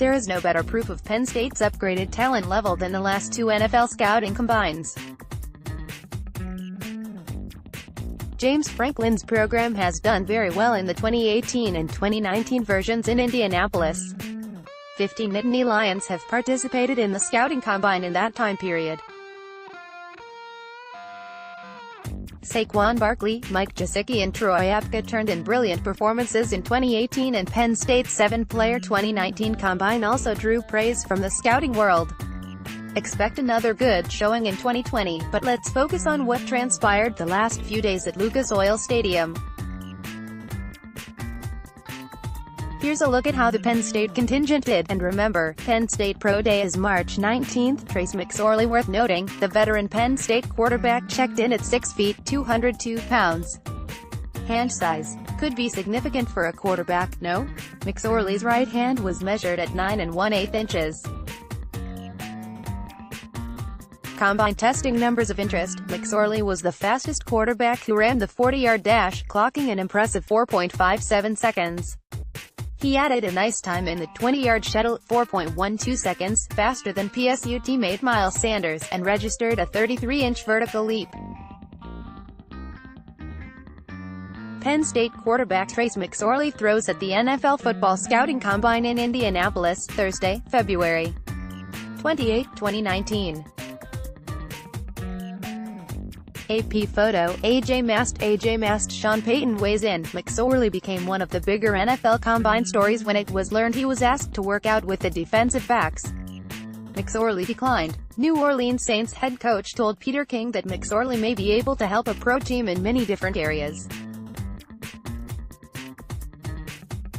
There is no better proof of Penn State's upgraded talent level than the last two NFL scouting combines. James Franklin's program has done very well in the 2018 and 2019 versions in Indianapolis. 50 Nittany Lions have participated in the scouting combine in that time period. Saquon Barkley, Gesicki and Troy Apke turned in brilliant performances in 2018, and Penn State's 7-player 2019 combine also drew praise from the scouting world. Expect another good showing in 2020, but let's focus on what transpired the last few days at Lucas Oil Stadium. Here's a look at how the Penn State contingent did, and remember, Penn State Pro Day is March 19th. Trace McSorley, worth noting, the veteran Penn State quarterback checked in at 6 feet 202 pounds. Hand size could be significant for a quarterback, no? McSorley's right hand was measured at 9 1/8 inches. Combine testing numbers of interest. McSorley was the fastest quarterback who ran the 40-yard dash, clocking an impressive 4.57 seconds. He added a nice time in the 20-yard shuttle, 4.12 seconds, faster than PSU teammate Miles Sanders, and registered a 33-inch vertical leap. Penn State quarterback Trace McSorley throws at the NFL Football Scouting Combine in Indianapolis, Thursday, February 28, 2019. AP photo, AJ masked Sean Payton weighs in. McSorley became one of the bigger NFL Combine stories when it was learned he was asked to work out with the defensive backs. McSorley declined. New Orleans Saints head coach told Peter King that McSorley may be able to help a pro team in many different areas.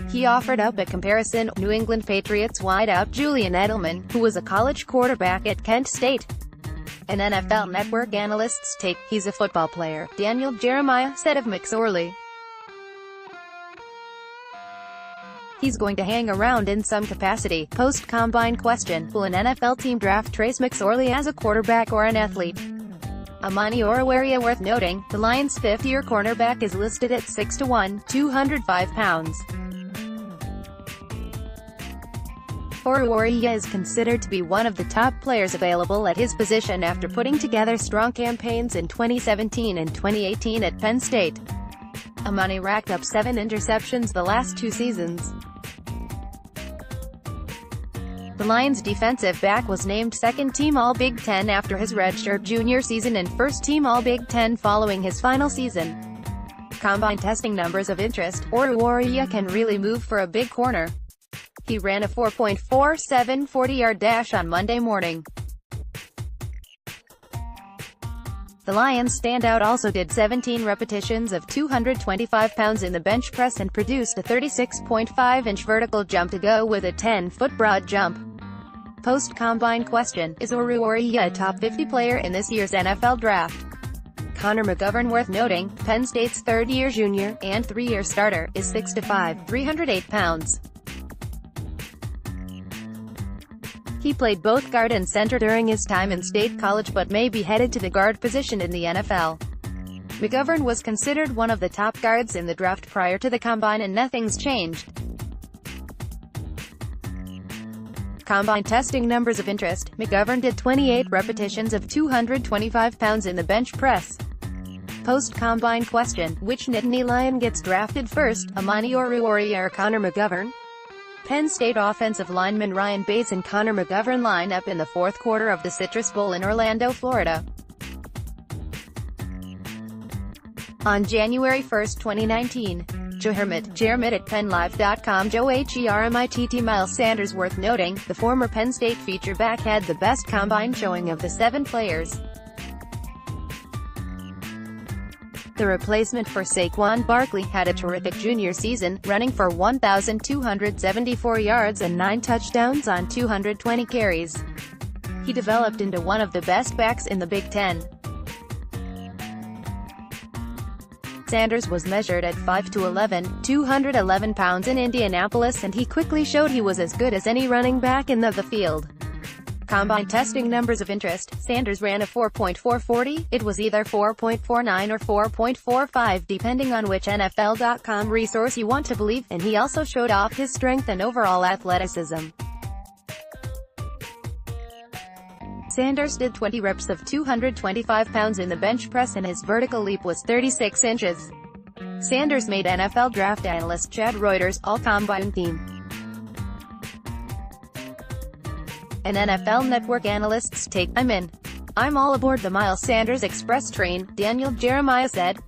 He offered up a comparison: New England Patriots wideout Julian Edelman, who was a college quarterback at Kent State. An NFL Network analyst's take: he's a football player, Daniel Jeremiah said of McSorley. He's going to hang around in some capacity. Post-combine question: will an NFL team draft Trace McSorley as a quarterback or an athlete? Amani Oruwariye, worth noting, the Lions' fifth-year cornerback is listed at 6'1", 205 pounds. Oruwariye is considered to be one of the top players available at his position after putting together strong campaigns in 2017 and 2018 at Penn State. Amani racked up 7 interceptions the last 2 seasons. The Lions' defensive back was named second-team All-Big Ten after his redshirt junior season and first-team All-Big Ten following his final season. Combine testing numbers of interest: Oruwariye can really move for a big corner. He ran a 4.47 40-yard dash on Monday morning. The Lions standout also did 17 repetitions of 225 pounds in the bench press and produced a 36.5-inch vertical jump to go with a 10-foot broad jump. Post-combine question: is Oruwariye a top 50 player in this year's NFL Draft? Connor McGovern, worth noting, Penn State's third-year junior, and 3-year starter, is 6'5", 308 pounds. He played both guard and center during his time in State College but may be headed to the guard position in the NFL. McGovern was considered one of the top guards in the draft prior to the combine, and nothing's changed. Combine testing numbers of interest: McGovern did 28 repetitions of 225 pounds in the bench press. Post-combine question: which Nittany Lion gets drafted first, Amani Oruwariye or Connor McGovern? Penn State offensive lineman Ryan Bates and Connor McGovern line up in the fourth quarter of the Citrus Bowl in Orlando, Florida. On January 1, 2019, Joe Hermit at PennLive.com. Joe Hermitt. Miles Sanders, worth noting, the former Penn State featureback had the best combine showing of the 7 players. The replacement for Saquon Barkley had a terrific junior season, running for 1,274 yards and 9 touchdowns on 220 carries. He developed into one of the best backs in the Big Ten. Sanders was measured at 5'11", 211 pounds in Indianapolis, and he quickly showed he was as good as any running back in the field. Combine testing numbers of interest: Sanders ran a 4.440, it was either 4.49 or 4.45 depending on which NFL.com resource you want to believe, and he also showed off his strength and overall athleticism. Sanders did 20 reps of 225 pounds in the bench press and his vertical leap was 36 inches. Sanders made NFL draft analyst Chad Reuters' All-Combine team. An NFL Network analyst's take: "I'm in. I'm all aboard the Miles Sanders Express train," Daniel Jeremiah said.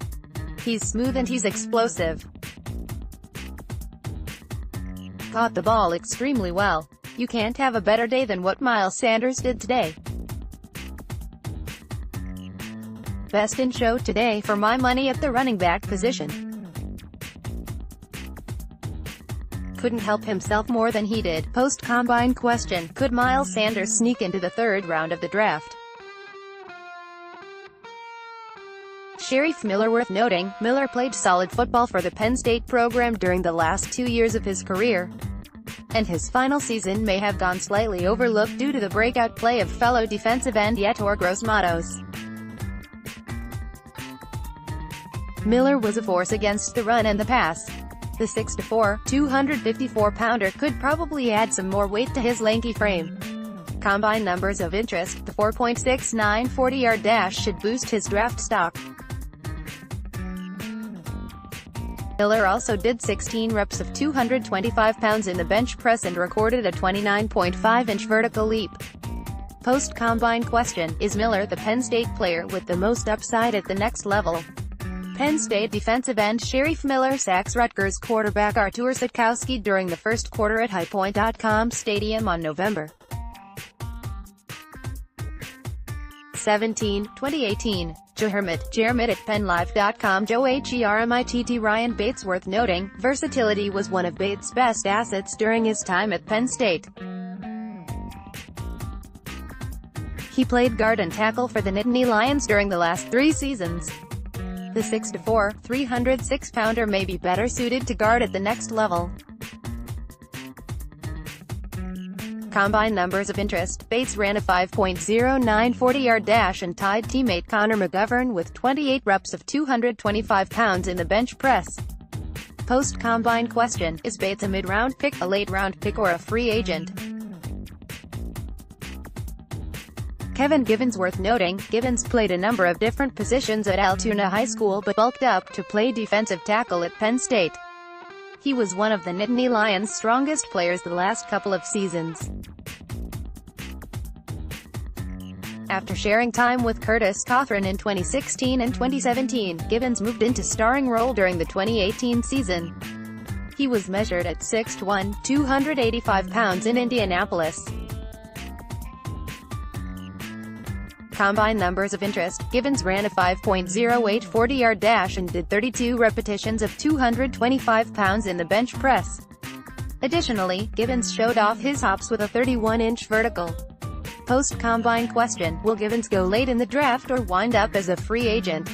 "He's smooth and he's explosive. Caught the ball extremely well. You can't have a better day than what Miles Sanders did today. Best in show today for my money at the running back position. Couldn't help himself more than he did." Post-combine question: could Miles Sanders sneak into the third round of the draft? Sheriff Miller. Worth noting, Miller played solid football for the Penn State program during the last 2 years of his career, and his final season may have gone slightly overlooked due to the breakout play of fellow defensive end Yetur Gross-Matos. Miller was a force against the run and the pass. The 6'4", 254-pounder could probably add some more weight to his lanky frame. Combine numbers of interest: the 4.69 40-yard dash should boost his draft stock. Miller also did 16 reps of 225 pounds in the bench press and recorded a 29.5-inch vertical leap. Post-combine question: is Miller the Penn State player with the most upside at the next level? Penn State defensive end Sheriff Miller sacks Rutgers quarterback Artur Sitkowski during the first quarter at highpoint.com Stadium on November 17, 2018. Jermit at PennLive.com. Joe Hermitt. Ryan Bates. Worth noting, versatility was one of Bates' best assets during his time at Penn State. He played guard and tackle for the Nittany Lions during the last 3 seasons. The 6'4", 306-pounder may be better suited to guard at the next level. Combine numbers of interest: Bates ran a 5.09 40-yard dash and tied teammate Connor McGovern with 28 reps of 225 pounds in the bench press. Post-combine question: is Bates a mid-round pick, a late-round pick, or a free agent? Kevin Givens. Worth noting, Givens played a number of different positions at Altoona High School but bulked up to play defensive tackle at Penn State. He was one of the Nittany Lions' strongest players the last couple of seasons. After sharing time with Curtis Cothran in 2016 and 2017, Givens moved into starring role during the 2018 season. He was measured at 6'1", 285 pounds in Indianapolis. Combine numbers of interest: Givens ran a 5.08 40-yard dash and did 32 repetitions of 225 pounds in the bench press. Additionally, Givens showed off his hops with a 31-inch vertical. Post-combine question: will Givens go late in the draft or wind up as a free agent?